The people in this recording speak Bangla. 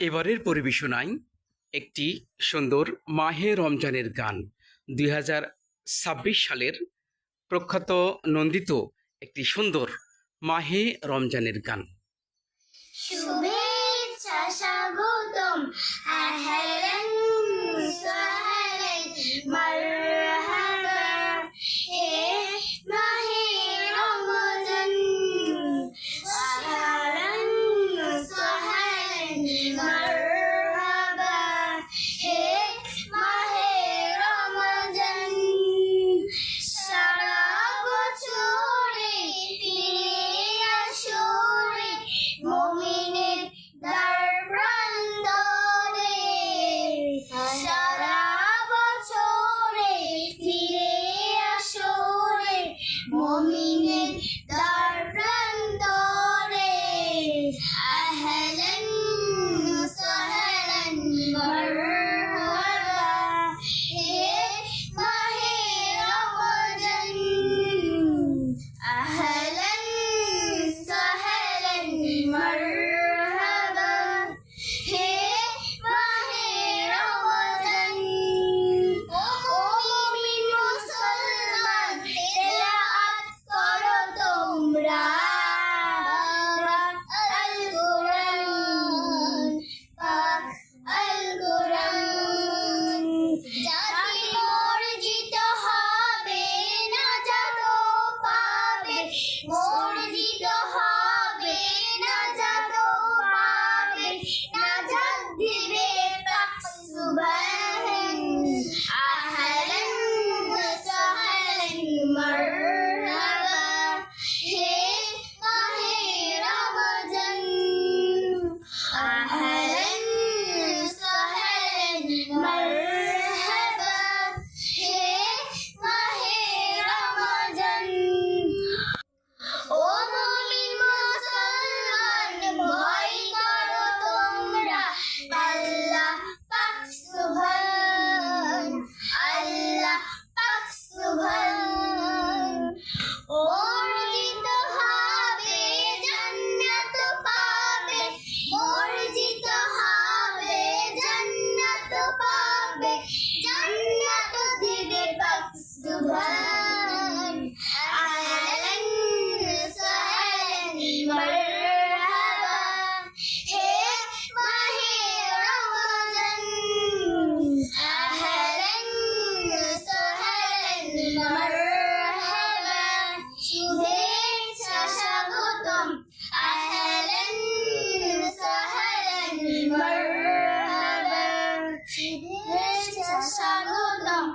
এবারের পরিবেশনায় একটি সুন্দর মাহে রমজানের গান 2026 সালের প্রখ্যাত নন্দিত একটি সুন্দর মাহে রমজানের গান। শুভেচ্ছা স্বাগতম আহলান সাহলান মারহাবা হে মাহে রমজান আহলান সাহলান মারহাবা হে মাহে রমজান সারা বছরে ফিরে আসো রে মুমিনের দ্বার প্রান্তরে সারা বছরে ফিরে আসো রে মুমিনের দ্বার প্রান্তরে আহলান সাহলান মারহাবা হে মাহে রমজান আহলান সাহলান মারহাবা হে মাহে রমজান ও মুমিন মুসলমান তেলাওয়াত করো তোমরা আল কোরআন পাক আল কোরআন জাতি মর্জিত হবে নাজাত পাবে মর্জিত হবে নাজাত পাবে নাজাত দিবে পাক সুবহান আহলান সাহলান মারহাবা হে মাহে রমজান আহলান সাহলান মারহাবা হে মাহে রমজান ও মুমিন মুসলমান ভয় করো তোমরা আল্লাহ পাক সুবহান আল্লাহ পাক সুবহান অর্জিত হবে জান্নাত পাবে অর্জিত হবে জান্নাত পাবে জান্নাত দিবে পাক সুবহান আহলান সাহলান মারহাবা হে মাহে রমজান আহলান সাহলান মারহাবা শুভেচ্ছা স্বাগতম আহলান সাহলান মারহাবা শুভেচ্ছা স্বাগতম